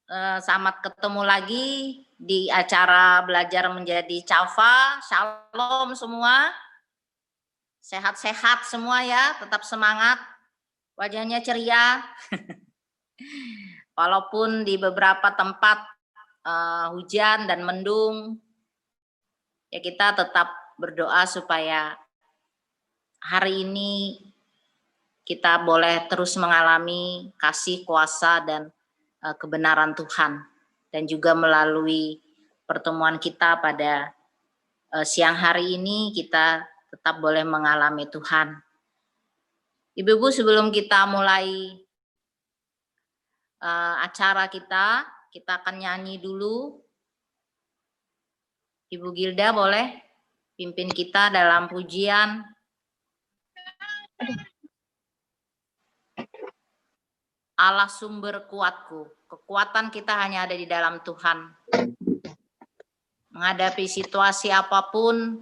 Selamat ketemu lagi di acara belajar menjadi Cafa. Shalom semua. Sehat-sehat semua ya, tetap semangat. Wajahnya ceria. Walaupun di beberapa tempat hujan dan mendung, ya kita tetap berdoa supaya hari ini kita boleh terus mengalami kasih, kuasa, dan kebenaran Tuhan. Dan juga melalui pertemuan kita pada siang hari ini, kita tetap boleh mengalami Tuhan. Ibu-ibu, sebelum kita mulai acara kita akan nyanyi dulu. Ibu Gilda boleh pimpin kita dalam pujian. Allah sumber kuatku. Kekuatan kita hanya ada di dalam Tuhan. Menghadapi situasi apapun,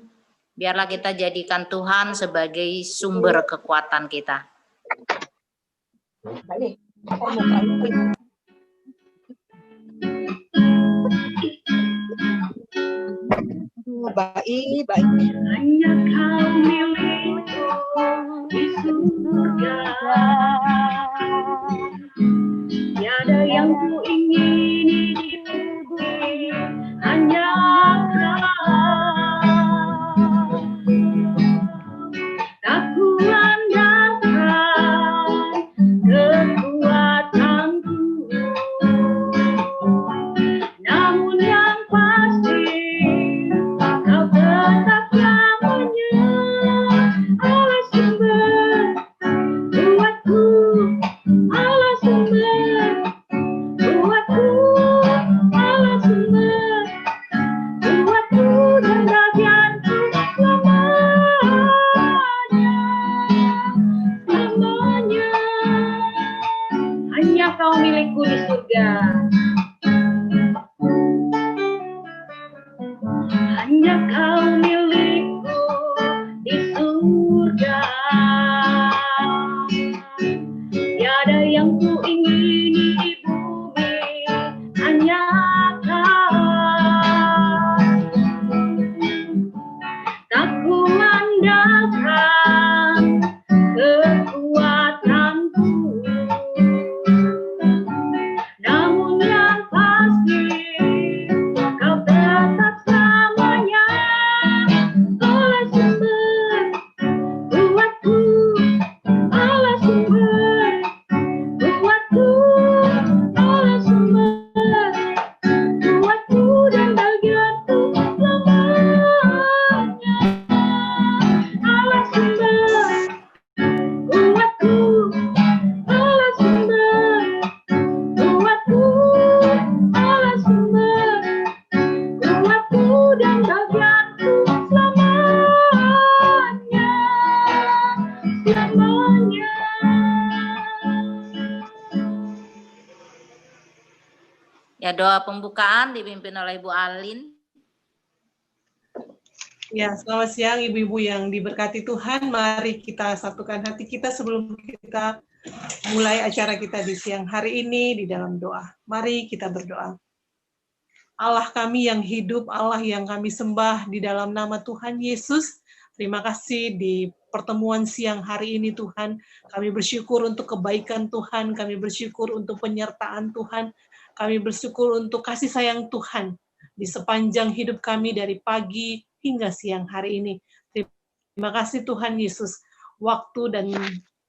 biarlah kita jadikan Tuhan sebagai sumber kekuatan kita. Baik. Hanya kau milikku di surga. Tiada yang ku ingini di bumi, hanya kau. Tak ku andalkan kekuatanku, namun yang pasti kau tetap selamanya. Allah sumber kuatku, Allah sumber kuatku, Allah sumber kuatku dan bagianku selamanya, selamanya. Hanya kau milikku di surga. Hanya kau milikku di surga. Tiada yang ku ingini di bumi, hanya kau. Tak ku andalkan kekuatanku, namun yang pasti kau tetap selamanya. Allah sumber kuatku, Allah sumber kuatku, Allah sumber kuatku dan bagianku selamanya. Allah sumber kuatku, Allah sumber kuatku, Allah sumber kuatku dan bagianku selamanya, selamanya. Ya, doa pembukaan dipimpin oleh Ibu Alin. Ya, selamat siang ibu-ibu yang diberkati Tuhan. Mari kita satukan hati kita sebelum kita mulai acara kita di siang hari ini di dalam doa. Mari kita berdoa. Allah kami yang hidup, Allah yang kami sembah di dalam nama Tuhan Yesus. Terima kasih di pertemuan siang hari ini Tuhan. Kami bersyukur untuk kebaikan Tuhan, kami bersyukur untuk penyertaan Tuhan, kami bersyukur untuk kasih sayang Tuhan di sepanjang hidup kami dari pagi hingga siang hari ini. Terima kasih Tuhan Yesus, waktu dan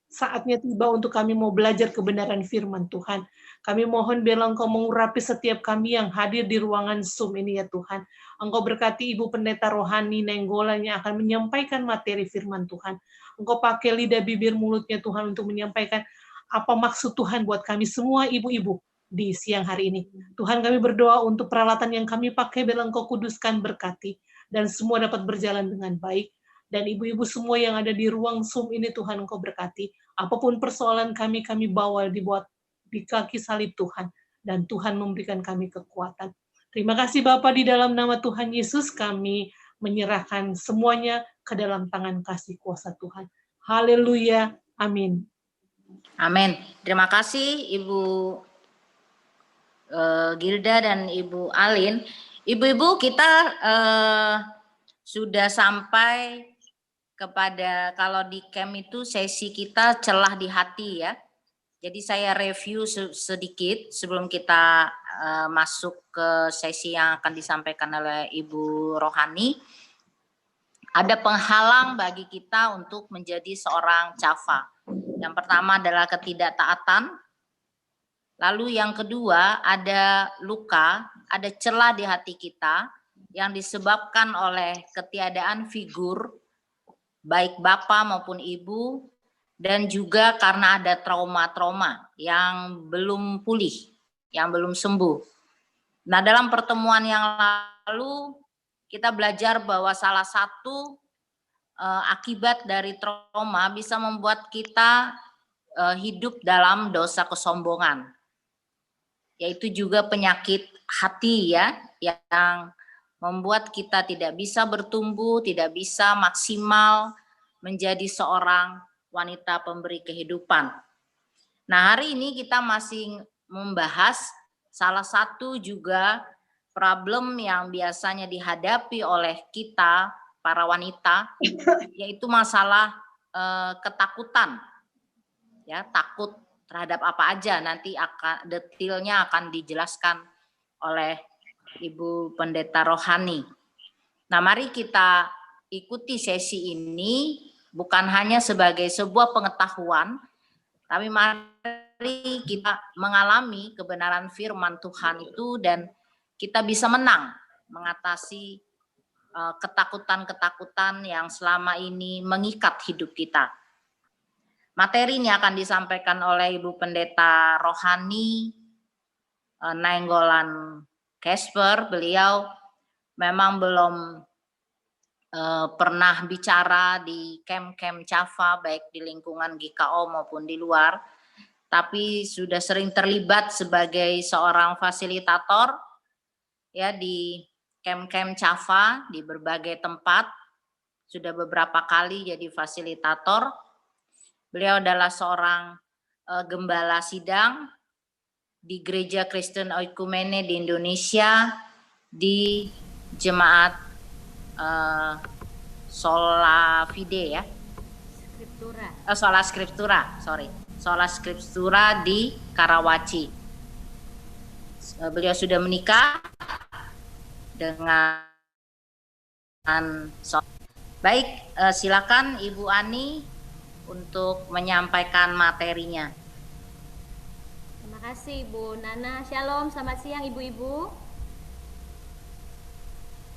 saatnya tiba untuk kami mau belajar kebenaran firman Tuhan. Kami mohon biarlah Engkau mengurapi setiap kami yang hadir di ruangan Zoom ini ya Tuhan. Engkau berkati Ibu Pendeta Rohani Nenggolan yang akan menyampaikan materi firman Tuhan. Engkau pakai lidah bibir mulutnya Tuhan untuk menyampaikan apa maksud Tuhan buat kami semua ibu-ibu di siang hari ini. Tuhan kami berdoa untuk peralatan yang kami pakai, biarlah Engkau kuduskan berkati, dan semua dapat berjalan dengan baik. Dan ibu-ibu semua yang ada di ruang Zoom ini Tuhan Engkau berkati. Apapun persoalan kami bawa dibuat di kaki salib Tuhan. Dan Tuhan memberikan kami kekuatan. Terima kasih Bapa, di dalam nama Tuhan Yesus kami menyerahkan semuanya ke dalam tangan kasih kuasa Tuhan. Haleluya. Amin. Amin. Terima kasih Ibu Gilda dan Ibu Alin. Ibu-ibu, kita sudah sampai kepada, kalau di camp itu sesi kita celah di hati ya. Jadi saya review sedikit sebelum kita masuk ke sesi yang akan disampaikan oleh Ibu Rohani. Ada penghalang bagi kita untuk menjadi seorang cafa. Yang pertama adalah ketidaktaatan. Lalu yang kedua ada luka, ada celah di hati kita yang disebabkan oleh ketiadaan figur baik bapak maupun ibu, dan juga karena ada trauma-trauma yang belum pulih, yang belum sembuh. Nah, dalam pertemuan yang lalu kita belajar bahwa salah satu akibat dari trauma bisa membuat kita hidup dalam dosa kesombongan, yaitu juga penyakit hati ya, yang membuat kita tidak bisa bertumbuh, tidak bisa maksimal menjadi seorang wanita pemberi kehidupan. Nah, hari ini kita masih membahas salah satu juga problem yang biasanya dihadapi oleh kita para wanita, yaitu masalah ketakutan. Ya, takut terhadap apa aja, nanti detailnya akan dijelaskan oleh Ibu Pendeta Rohani. Nah, mari kita ikuti sesi ini bukan hanya sebagai sebuah pengetahuan, tapi mari kita mengalami kebenaran firman Tuhan itu dan kita bisa menang mengatasi ketakutan-ketakutan yang selama ini mengikat hidup kita. Materi ini akan disampaikan oleh Ibu Pendeta Rohani Nainggolan Casper. Beliau memang belum pernah bicara di camp-camp Cafa, baik di lingkungan GKO maupun di luar, tapi sudah sering terlibat sebagai seorang fasilitator ya di camp-camp Cafa di berbagai tempat, sudah beberapa kali jadi fasilitator. Beliau adalah seorang gembala sidang di Gereja Kristen Oikumene di Indonesia, di Jemaat Sola Fide ya. Scriptura. Sola Scriptura, sorry. Sola Scriptura di Karawaci. Beliau sudah menikah dengan baik, silakan Ibu Ani untuk menyampaikan materinya. Terima kasih Bu Nana. Shalom, selamat siang ibu-ibu.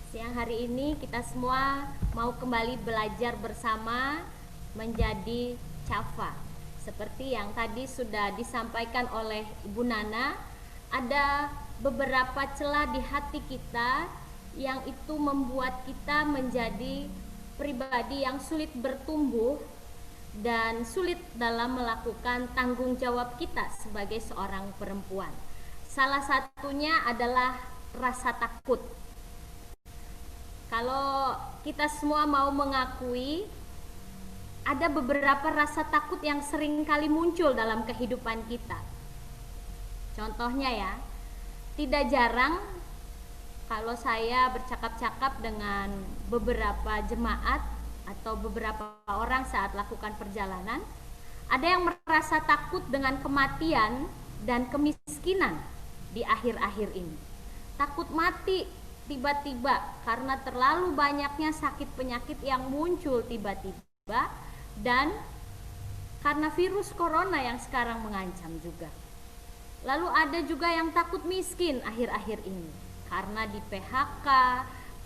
Siang hari ini kita semua mau kembali belajar bersama menjadi cafa. Seperti yang tadi sudah disampaikan oleh Ibu Nana, ada beberapa celah di hati kita yang itu membuat kita menjadi pribadi yang sulit bertumbuh dan sulit dalam melakukan tanggung jawab kita sebagai seorang perempuan. Salah satunya adalah rasa takut. Kalau kita semua mau mengakui, ada beberapa rasa takut yang sering kali muncul dalam kehidupan kita. Contohnya ya, tidak jarang kalau saya bercakap-cakap dengan beberapa jemaat atau beberapa orang saat lakukan perjalanan, ada yang merasa takut dengan kematian dan kemiskinan di akhir-akhir ini. Takut mati tiba-tiba karena terlalu banyaknya sakit penyakit yang muncul tiba-tiba, dan karena virus corona yang sekarang mengancam juga. Lalu ada juga yang takut miskin akhir-akhir ini karena di PHK,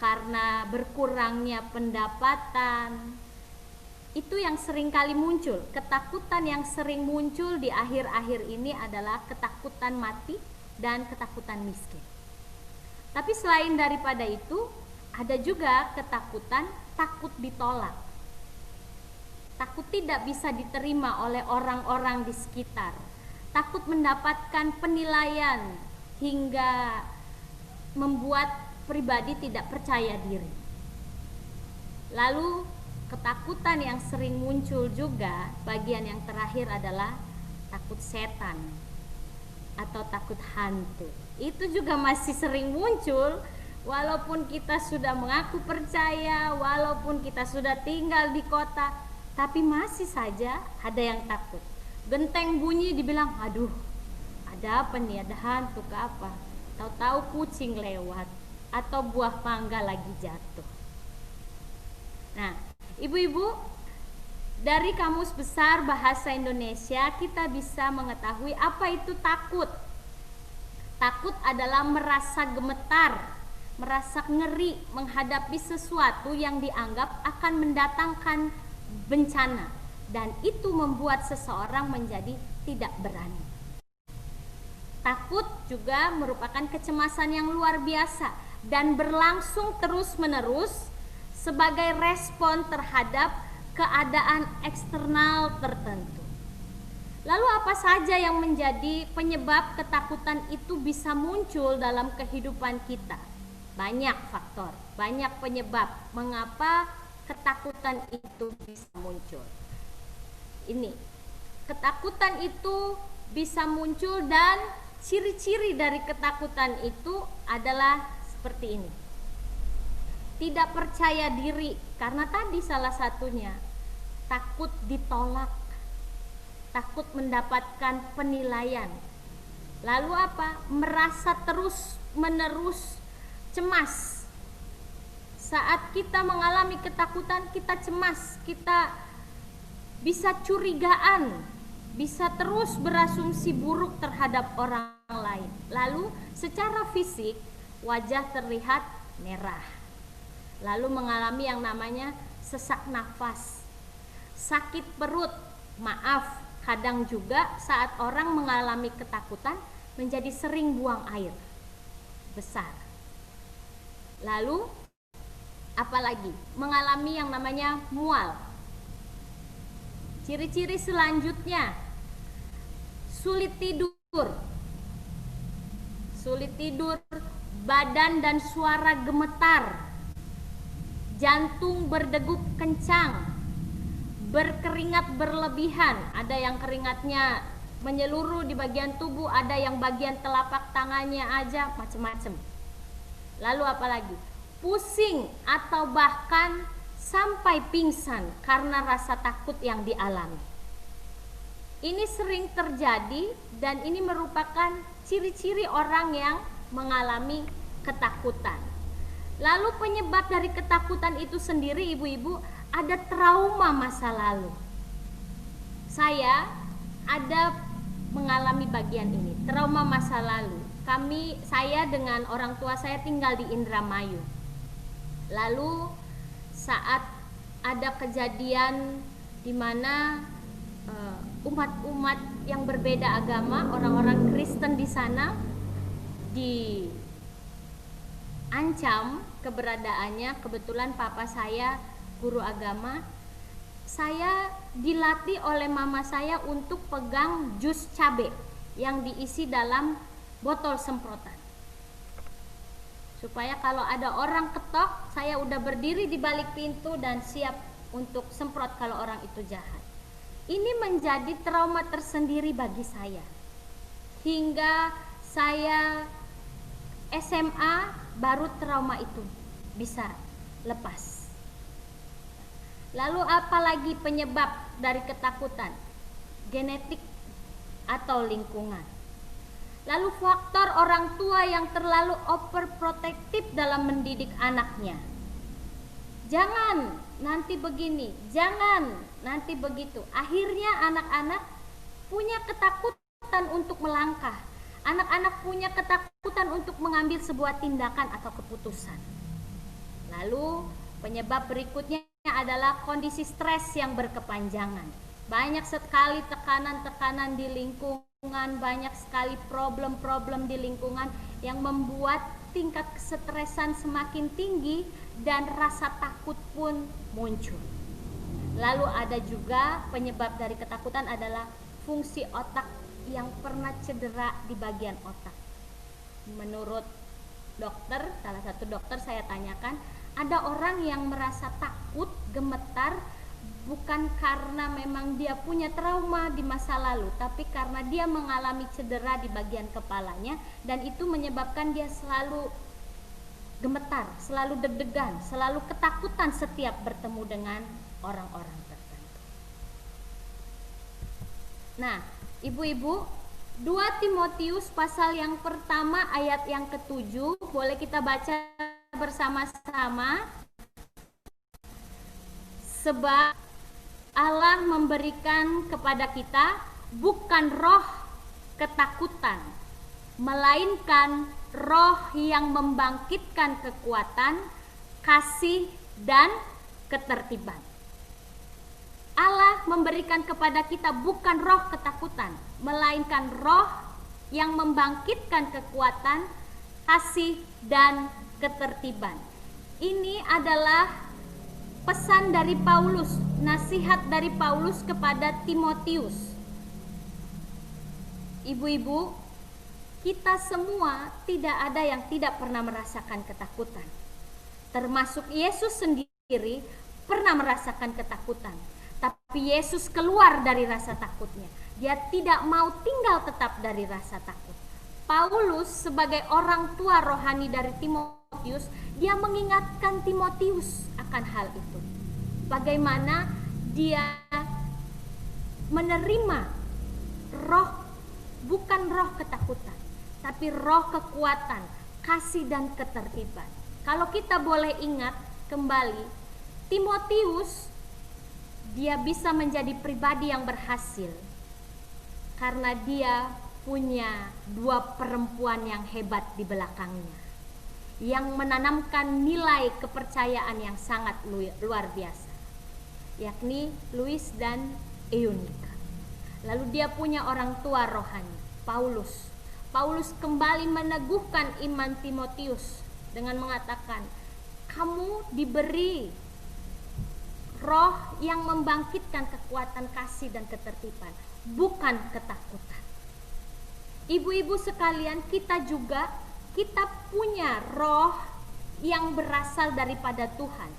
karena berkurangnya pendapatan. Itu yang sering kali muncul. Ketakutan yang sering muncul di akhir-akhir ini adalah ketakutan mati dan ketakutan miskin. Tapi selain daripada itu, ada juga ketakutan takut ditolak. Takut tidak bisa diterima oleh orang-orang di sekitar. Takut mendapatkan penilaian hingga membuat pribadi tidak percaya diri. Lalu ketakutan yang sering muncul juga, bagian yang terakhir adalah takut setan atau takut hantu. Itu juga masih sering muncul walaupun kita sudah mengaku percaya, walaupun kita sudah tinggal di kota, tapi masih saja ada yang takut. Genteng bunyi dibilang, aduh, ada apa nih, ada hantu ke apa? Tahu-tahu kucing lewat atau buah mangga lagi jatuh. Nah, ibu-ibu, dari Kamus Besar Bahasa Indonesia kita bisa mengetahui apa itu takut. Takut adalah merasa gemetar, merasa ngeri menghadapi sesuatu yang dianggap akan mendatangkan bencana, dan itu membuat seseorang menjadi tidak berani. Takut juga merupakan kecemasan yang luar biasa dan berlangsung terus-menerus sebagai respon terhadap keadaan eksternal tertentu. Lalu apa saja yang menjadi penyebab ketakutan itu bisa muncul dalam kehidupan kita? Banyak faktor, banyak penyebab mengapa ketakutan itu bisa muncul. Ini, ketakutan itu bisa muncul dan ciri-ciri dari ketakutan itu adalah seperti ini. Tidak percaya diri, karena tadi salah satunya takut ditolak, takut mendapatkan penilaian. Lalu apa? Merasa terus-menerus cemas. Saat kita mengalami ketakutan, kita cemas, kita bisa curigaan, bisa terus berasumsi buruk terhadap orang lain. Lalu secara fisik wajah terlihat merah. Lalu mengalami yang namanya sesak nafas, sakit perut, maaf, kadang juga saat orang mengalami ketakutan menjadi sering buang air besar. Lalu apalagi mengalami yang namanya mual. Ciri-ciri selanjutnya sulit tidur, badan dan suara gemetar, jantung berdegup kencang, berkeringat berlebihan, ada yang keringatnya menyeluruh di bagian tubuh, ada yang bagian telapak tangannya aja, macam-macam. Lalu apalagi? Pusing atau bahkan sampai pingsan karena rasa takut yang dialami. Ini sering terjadi dan ini merupakan ciri-ciri orang yang mengalami ketakutan. Lalu penyebab dari ketakutan itu sendiri, ibu-ibu, ada trauma masa lalu. Saya ada mengalami bagian ini, trauma masa lalu. Saya dengan orang tua saya tinggal di Indramayu. Lalu saat ada kejadian di mana umat-umat yang berbeda agama, orang-orang Kristen di sana diancam keberadaannya. Kebetulan papa saya guru agama. Saya dilatih oleh mama saya untuk pegang jus cabai yang diisi dalam botol semprotan, supaya kalau ada orang ketok, saya udah berdiri di balik pintu dan siap untuk semprot kalau orang itu jahat. Ini menjadi trauma tersendiri bagi saya. Hingga saya SMA baru trauma itu bisa lepas. Lalu apalagi penyebab dari ketakutan? Genetik atau lingkungan. Lalu faktor orang tua yang terlalu overprotective dalam mendidik anaknya. Jangan nanti begini, jangan nanti begitu. Akhirnya anak-anak punya ketakutan untuk melangkah. Anak-anak punya ketakutan untuk mengambil sebuah tindakan atau keputusan. Lalu penyebab berikutnya adalah kondisi stres yang berkepanjangan. Banyak sekali tekanan-tekanan di lingkungan, banyak sekali problem-problem di lingkungan yang membuat tingkat kesetresan semakin tinggi dan rasa takut pun muncul. Lalu ada juga penyebab dari ketakutan adalah fungsi otak yang pernah cedera di bagian otak. Menurut dokter, salah satu dokter saya tanyakan, ada orang yang merasa takut, gemetar bukan karena memang dia punya trauma di masa lalu, tapi karena dia mengalami cedera di bagian kepalanya, dan itu menyebabkan dia selalu gemetar, selalu deg-degan, selalu ketakutan setiap bertemu dengan orang-orang tertentu. Nah, ibu-ibu, 2 Timotius pasal yang pertama ayat yang ke-7, boleh kita baca bersama-sama. Sebab Allah memberikan kepada kita bukan roh ketakutan, melainkan roh yang membangkitkan kekuatan, kasih, dan ketertiban. Allah memberikan kepada kita bukan roh ketakutan, melainkan roh yang membangkitkan kekuatan, kasih, dan ketertiban. Ini adalah pesan dari Paulus, nasihat dari Paulus kepada Timotius. Ibu-ibu, kita semua tidak ada yang tidak pernah merasakan ketakutan. Termasuk Yesus sendiri pernah merasakan ketakutan. Tapi Yesus keluar dari rasa takutnya. Dia tidak mau tinggal tetap dari rasa takut. Paulus sebagai orang tua rohani dari Timotius, dia mengingatkan Timotius akan hal itu. Bagaimana dia menerima roh, bukan roh ketakutan, tapi roh kekuatan, kasih, dan ketertiban. Kalau kita boleh ingat kembali, Timotius dia bisa menjadi pribadi yang berhasil karena dia punya 2 perempuan yang hebat di belakangnya, yang menanamkan nilai kepercayaan yang sangat luar biasa, yakni Lois dan Eunike. Lalu dia punya orang tua rohani, Paulus. Paulus kembali meneguhkan iman Timotius dengan mengatakan, kamu diberi roh yang membangkitkan kekuatan, kasih, dan ketertiban, bukan ketakutan. Ibu-ibu sekalian, kita punya roh yang berasal daripada Tuhan.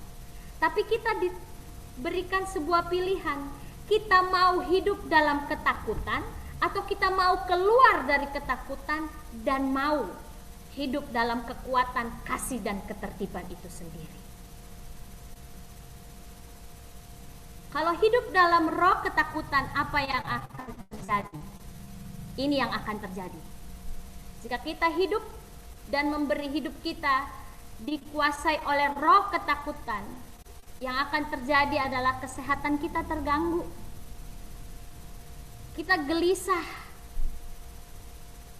Tapi kita diberikan sebuah pilihan, kita mau hidup dalam ketakutan atau kita mau keluar dari ketakutan dan mau hidup dalam kekuatan, kasih, dan ketertiban itu sendiri. Kalau hidup dalam roh ketakutan, apa yang akan terjadi? Ini yang akan terjadi. Jika kita hidup dan memberi hidup kita dikuasai oleh roh ketakutan, yang akan terjadi adalah kesehatan kita terganggu. Kita gelisah,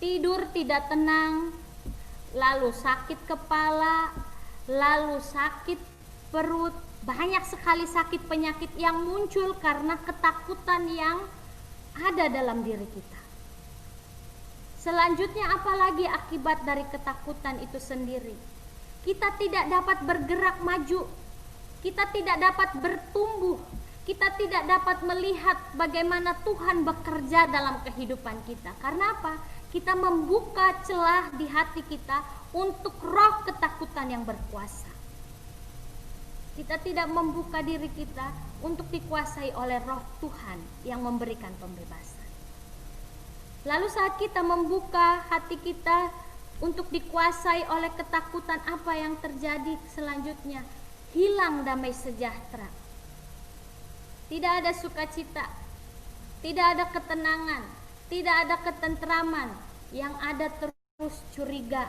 tidur tidak tenang, lalu sakit kepala, lalu sakit perut, banyak sekali sakit penyakit yang muncul karena ketakutan yang ada dalam diri kita. Selanjutnya, apalagi akibat dari ketakutan itu sendiri? Kita tidak dapat bergerak maju, kita tidak dapat bertumbuh, kita tidak dapat melihat bagaimana Tuhan bekerja dalam kehidupan kita. Karena apa? Kita membuka celah di hati kita untuk roh ketakutan yang berkuasa. Kita tidak membuka diri kita untuk dikuasai oleh roh Tuhan yang memberikan pembebasan. Lalu saat kita membuka hati kita untuk dikuasai oleh ketakutan, apa yang terjadi selanjutnya? Hilang damai sejahtera. Tidak ada sukacita, tidak ada ketenangan, tidak ada ketentraman. Yang ada terus curiga,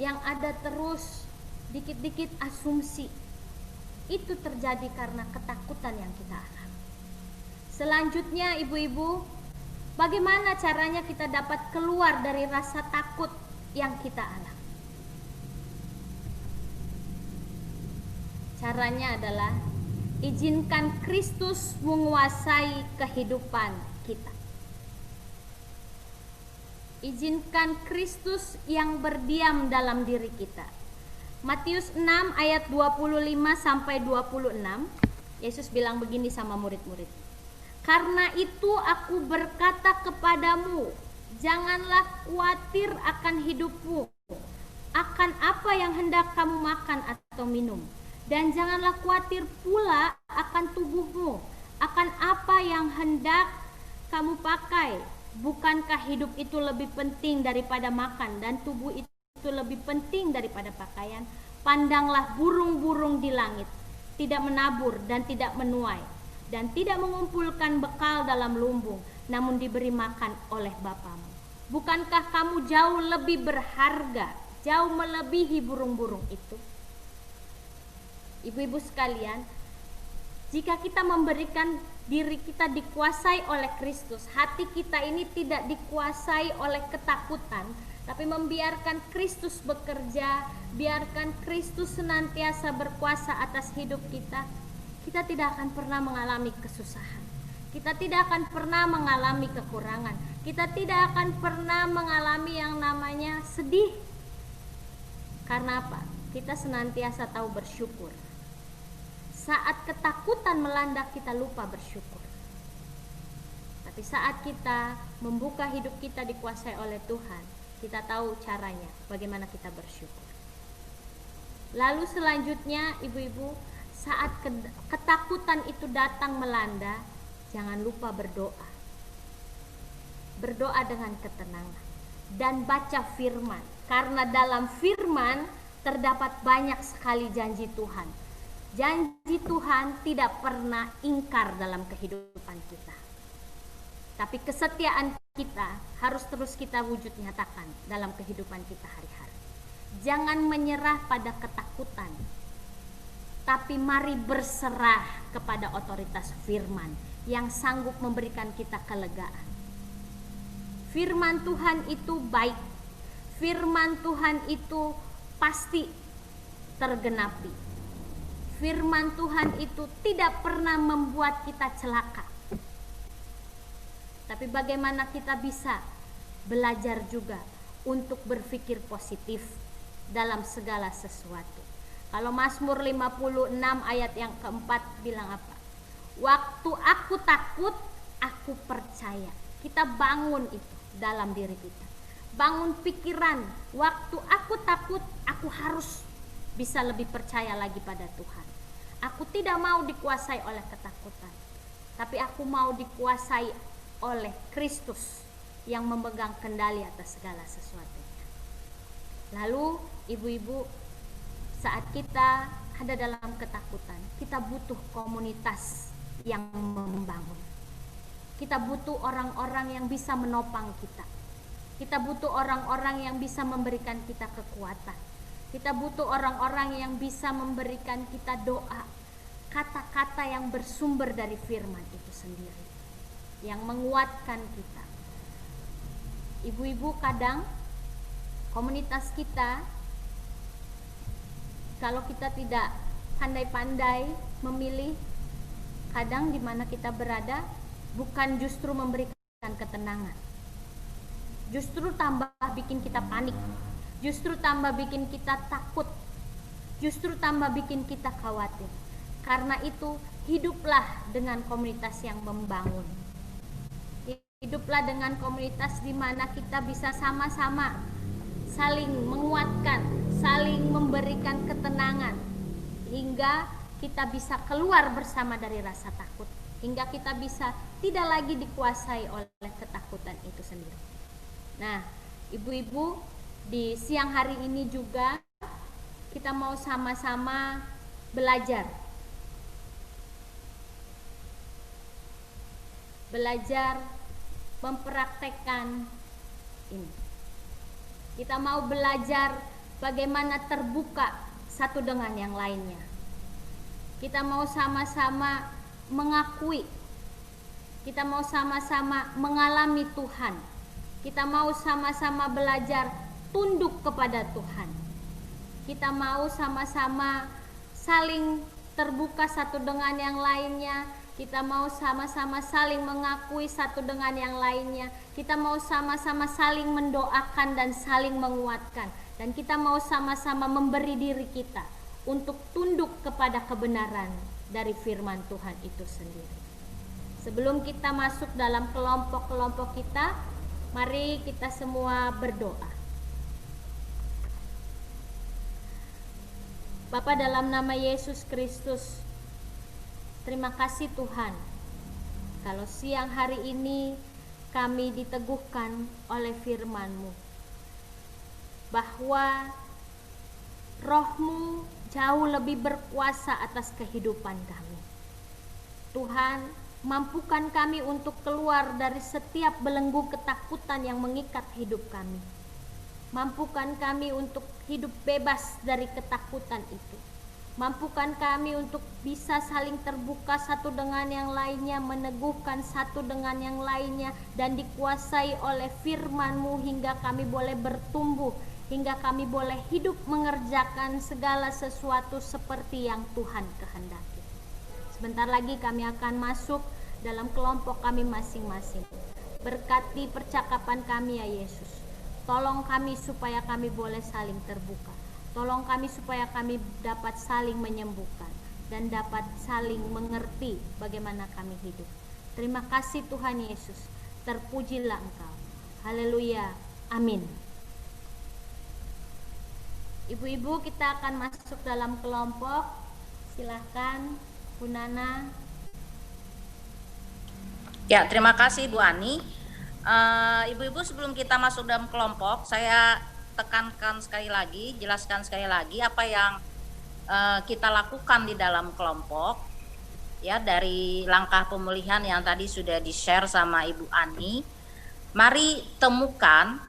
yang ada terus dikit-dikit asumsi. Itu terjadi karena ketakutan yang kita alami. Selanjutnya, ibu-ibu, bagaimana caranya kita dapat keluar dari rasa takut yang kita alami? Caranya adalah izinkan Kristus menguasai kehidupan kita. Izinkan Kristus yang berdiam dalam diri kita. Matius 6 ayat 25 sampai 26, Yesus bilang begini sama murid-murid. Karena itu aku berkata kepadamu, janganlah khawatir akan hidupmu, akan apa yang hendak kamu makan atau minum, Dan janganlah khawatir pula akan tubuhmu, akan apa yang hendak kamu pakai. Bukankah hidup itu lebih penting daripada makan dan tubuh itu lebih penting daripada pakaian? Pandanglah burung-burung di langit, tidak menabur dan tidak menuai, dan tidak mengumpulkan bekal dalam lumbung, namun diberi makan oleh Bapamu. Bukankah kamu jauh lebih berharga, jauh melebihi burung-burung itu? Ibu-ibu sekalian, jika kita memberikan diri kita dikuasai oleh Kristus, hati kita ini tidak dikuasai oleh ketakutan, tapi membiarkan Kristus bekerja, biarkan Kristus senantiasa berkuasa atas hidup kita, kita tidak akan pernah mengalami kesusahan. Kita tidak akan pernah mengalami kekurangan. Kita tidak akan pernah mengalami yang namanya sedih. Karena apa? Kita senantiasa tahu bersyukur. Saat ketakutan melanda, kita lupa bersyukur. Tapi saat kita membuka hidup kita dikuasai oleh Tuhan, kita tahu caranya bagaimana kita bersyukur. Lalu selanjutnya, ibu-ibu, saat ketakutan itu datang melanda, jangan lupa berdoa. Berdoa dengan ketenangan dan baca firman, karena dalam firman terdapat banyak sekali janji Tuhan. Janji Tuhan tidak pernah ingkar dalam kehidupan kita. Tapi kesetiaan kita harus terus kita wujud nyatakan dalam kehidupan kita hari-hari. Jangan menyerah pada ketakutan, tapi mari berserah kepada otoritas firman yang sanggup memberikan kita kelegaan. Firman Tuhan itu baik. Firman Tuhan itu pasti tergenapi. Firman Tuhan itu tidak pernah membuat kita celaka. Tapi bagaimana kita bisa belajar juga untuk berpikir positif dalam segala sesuatu. Kalau Mazmur 56 ayat yang keempat bilang apa? Waktu aku takut, aku percaya. Kita bangun itu dalam diri kita. Bangun pikiran, waktu aku takut, aku harus bisa lebih percaya lagi pada Tuhan. Aku tidak mau dikuasai oleh ketakutan, tapi aku mau dikuasai oleh Kristus yang memegang kendali atas segala sesuatunya. Lalu ibu-ibu, saat kita ada dalam ketakutan, kita butuh komunitas yang membangun. Kita butuh orang-orang yang bisa menopang kita. Kita butuh orang-orang yang bisa memberikan kita kekuatan. Kita butuh orang-orang yang bisa memberikan kita doa, kata-kata yang bersumber dari firman itu sendiri, yang menguatkan kita. Ibu-ibu, kadang komunitas kita, kalau kita tidak pandai-pandai memilih, kadang di mana kita berada bukan justru memberikan ketenangan, justru tambah bikin kita panik, justru tambah bikin kita takut, justru tambah bikin kita khawatir. Karena itu, hiduplah dengan komunitas yang membangun. Hiduplah dengan komunitas di mana kita bisa sama-sama saling menguatkan, saling memberikan ketenangan, hingga kita bisa keluar bersama dari rasa takut, hingga kita bisa tidak lagi dikuasai oleh ketakutan itu sendiri. Nah, ibu-ibu, di siang hari ini juga kita mau sama-sama belajar mempraktekkan ini. Kita mau belajar bagaimana terbuka satu dengan yang lainnya. Kita mau sama-sama mengakui, kita mau sama-sama mengalami Tuhan, kita mau sama-sama belajar tunduk kepada Tuhan. Kita mau sama-sama saling terbuka satu dengan yang lainnya. Kita mau sama-sama saling mengakui satu dengan yang lainnya. Kita mau sama-sama saling mendoakan dan saling menguatkan. Dan kita mau sama-sama memberi diri kita untuk tunduk kepada kebenaran dari firman Tuhan itu sendiri. Sebelum kita masuk dalam kelompok-kelompok kita, mari kita semua berdoa. Bapa, dalam nama Yesus Kristus, terima kasih Tuhan. Kalau siang hari ini kami diteguhkan oleh firman-Mu, bahwa Roh-Mu jauh lebih berkuasa atas kehidupan kami. Tuhan, mampukan kami untuk keluar dari setiap belenggu ketakutan yang mengikat hidup kami. Mampukan kami untuk hidup bebas dari ketakutan itu. Mampukan kami untuk bisa saling terbuka satu dengan yang lainnya, meneguhkan satu dengan yang lainnya, dan dikuasai oleh firman-Mu hingga kami boleh bertumbuh, hingga kami boleh hidup mengerjakan segala sesuatu seperti yang Tuhan kehendaki. Sebentar lagi kami akan masuk dalam kelompok kami masing-masing. Berkati percakapan kami ya Yesus. Tolong kami supaya kami boleh saling terbuka. Tolong kami supaya kami dapat saling menyembuhkan dan dapat saling mengerti bagaimana kami hidup. Terima kasih Tuhan Yesus. Terpujilah Engkau. Haleluya. Amin. Ibu-ibu, kita akan masuk dalam kelompok. Silahkan Bu Nana. Ya, terima kasih Bu Ani. Ibu-ibu, sebelum kita masuk dalam kelompok, saya tekankan sekali lagi, jelaskan sekali lagi apa yang kita lakukan di dalam kelompok. Ya, dari langkah pemulihan yang tadi sudah di-share sama Ibu Ani. Mari temukan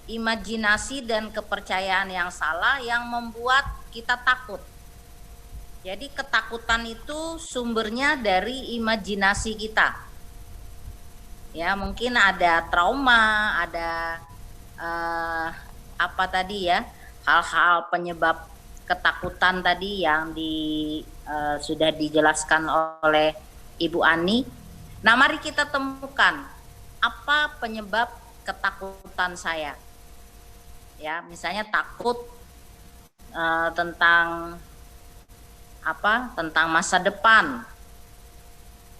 imajinasi dan kepercayaan yang salah yang membuat kita takut. Jadi ketakutan itu sumbernya dari imajinasi kita. Ya, mungkin ada trauma, ada apa tadi ya, hal-hal penyebab ketakutan tadi yang sudah dijelaskan oleh Ibu Ani. Nah, mari kita temukan apa penyebab ketakutan saya. Ya, misalnya takut tentang apa? Tentang masa depan.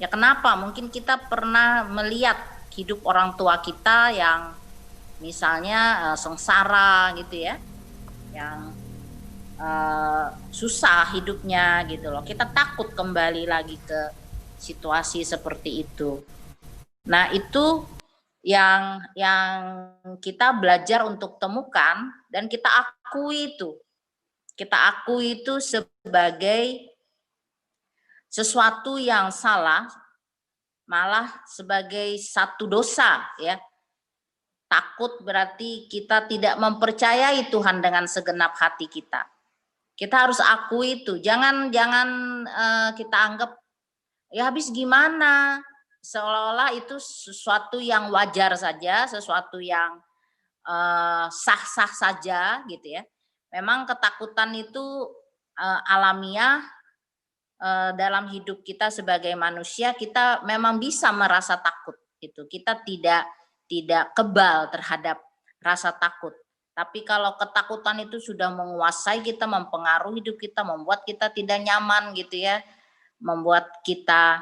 Ya, kenapa? Mungkin kita pernah melihat hidup orang tua kita yang misalnya sengsara gitu ya, yang susah hidupnya gitu loh. Kita takut kembali lagi ke situasi seperti itu. Nah, itu yang kita belajar untuk temukan dan kita akui itu. Kita akui itu sebagai sesuatu yang salah, malah sebagai satu dosa ya. Takut berarti kita tidak mempercayai Tuhan dengan segenap hati kita. Kita harus akui itu. Jangan kita anggap ya habis gimana, seolah-olah itu sesuatu yang wajar saja, sesuatu yang sah-sah saja gitu ya. Memang ketakutan itu alamiah. Dalam hidup kita sebagai manusia, kita memang bisa merasa takut gitu. Kita tidak kebal terhadap rasa takut. Tapi kalau ketakutan itu sudah menguasai kita, mempengaruhi hidup kita, membuat kita tidak nyaman gitu ya, membuat kita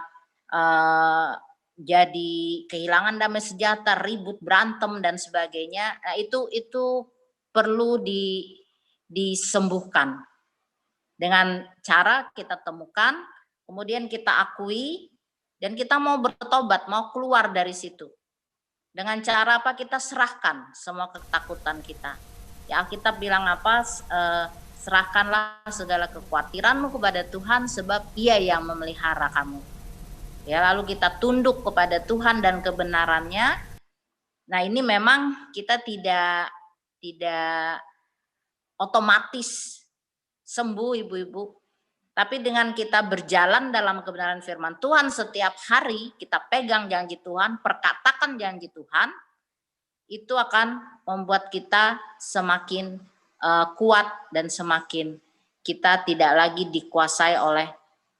jadi kehilangan damai sejahtera, ribut, berantem dan sebagainya. Nah, itu perlu disembuhkan. Dengan cara kita temukan, kemudian kita akui, dan kita mau bertobat, mau keluar dari situ. Dengan cara apa? Kita serahkan semua ketakutan kita. Ya, Alkitab bilang apa? Serahkanlah segala kekhawatiranmu kepada Tuhan, sebab Ia yang memelihara kamu. Ya, lalu kita tunduk kepada Tuhan dan kebenarannya. Nah, ini memang kita tidak otomatis sembuh ibu-ibu. Tapi dengan kita berjalan dalam kebenaran firman Tuhan setiap hari, kita pegang janji Tuhan, perkatakan janji Tuhan, itu akan membuat kita semakin kuat dan semakin kita tidak lagi dikuasai oleh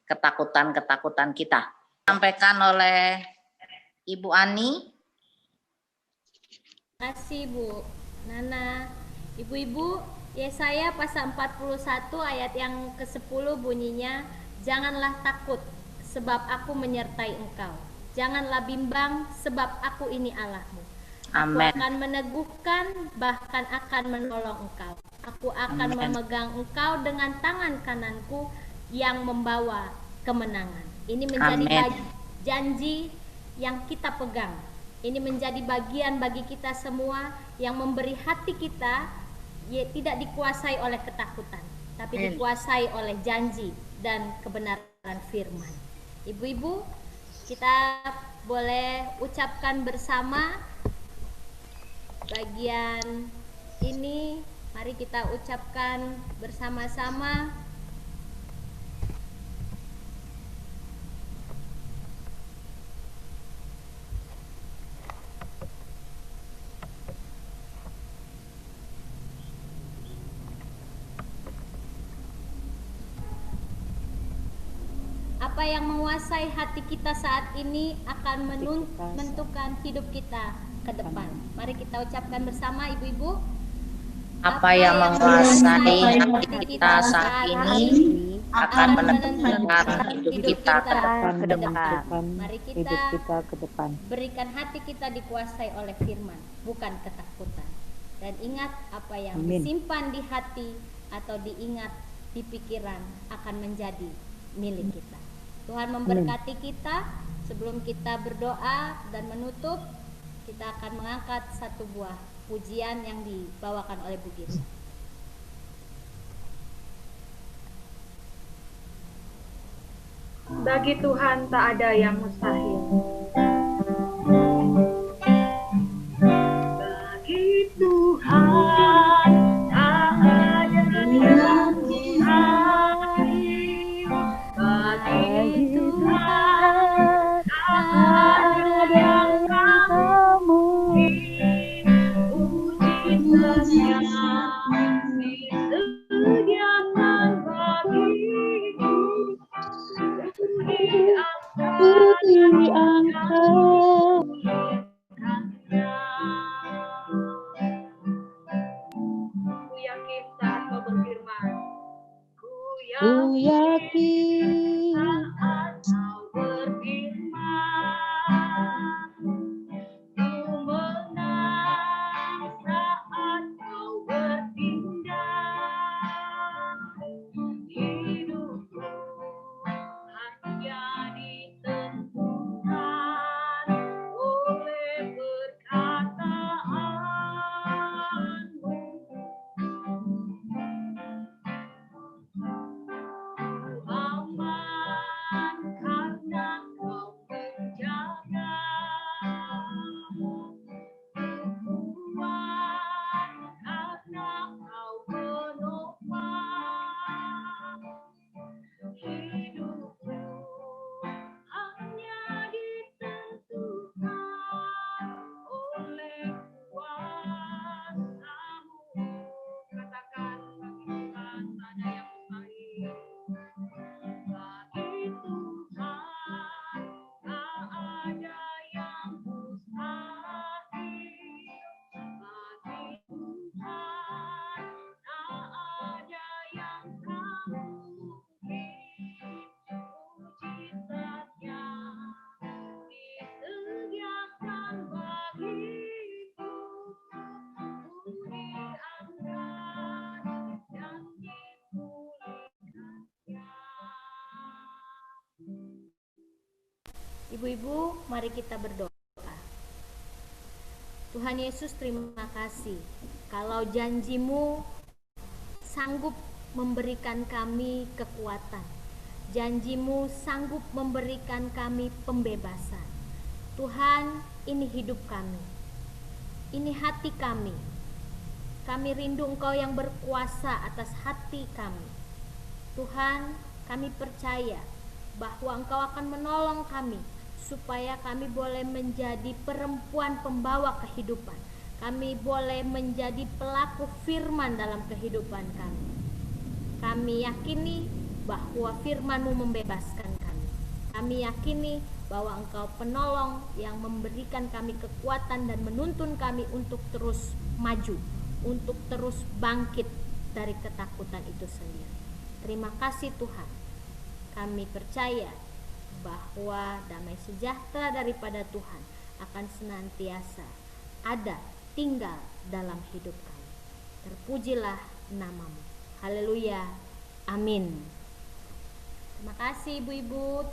ketakutan-ketakutan kita. Sampaikan oleh Ibu Ani. Terima kasih Bu Nana. Ibu-ibu, Yesaya pasal 41 ayat yang ke-10 bunyinya, janganlah takut sebab aku menyertai engkau. Janganlah bimbang sebab aku ini Allahmu. Aku Amen. akan meneguhkan, bahkan akan menolong engkau. Aku akan memegang engkau dengan tangan kananku yang membawa kemenangan. Ini menjadi janji yang kita pegang. Ini menjadi bagian bagi kita semua yang memberi hati kita tidak dikuasai oleh ketakutan, tapi dikuasai oleh janji dan kebenaran firman. Ibu-ibu, kita boleh ucapkan bersama bagian ini. Mari kita ucapkan bersama-sama. Apa yang menguasai hati kita saat ini akan menentukan hidup kita ke depan. Mari kita ucapkan bersama, ibu-ibu. Apa yang menguasai hati kita saat ini akan menentukan hidup kita ke depan. Mari kita ke depan. berikan hati kita dikuasai oleh firman, bukan ketakutan. Dan ingat, apa yang disimpan di hati atau diingat di pikiran akan menjadi milik kita. Tuhan memberkati kita. Sebelum kita berdoa dan menutup, kita akan mengangkat satu buah pujian yang dibawakan oleh Bu Gita. Bagi Tuhan tak ada yang mustahil. Bagi Tuhan tak ada yang mustahil. Bagi Tuhan tak ada yang tak mungkin. Mujizatnya disediakan bagiku. Ku yakin saat kau berfirman. Ku yakin saat kau berfirman. Ku menang saat kau bertindak. Hidupku hanya ditentukan oleh perkataanmu. Aman karena kau menjaga. Kuat karena kau menopang. Hidupku hanya ditentukan oleh kuasa-Mu. Katakan, bagi Tuhan tak ada yang mustahil. Bagi Tuhan tak ada yang mustahil. Bagi Tuhan tak ada yang tak mungkin. Mujizatnya disediakan bagiku. Ku diangkat dan dipulihkannya. Ibu-ibu, mari kita berdoa. Tuhan Yesus, terima kasih kalau janji-Mu sanggup memberikan kami kekuatan. Janji-Mu sanggup memberikan kami pembebasan. Tuhan, ini hidup kami. Ini hati kami. Kami rindu Engkau yang berkuasa atas hati kami. Tuhan, kami percaya bahwa Engkau akan menolong kami supaya kami boleh menjadi perempuan pembawa kehidupan. Kami boleh menjadi pelaku firman dalam kehidupan kami. Kami yakini bahwa firman-Mu membebaskan kami. Kami yakini bahwa Engkau penolong yang memberikan kami kekuatan dan menuntun kami untuk terus maju, untuk terus bangkit dari ketakutan itu sendiri. Terima kasih Tuhan. Kami percaya bahwa damai sejahtera daripada Tuhan akan senantiasa ada tinggal dalam hidup kami. Terpujilah namamu. Haleluya. Amin. Terima kasih ibu-ibu.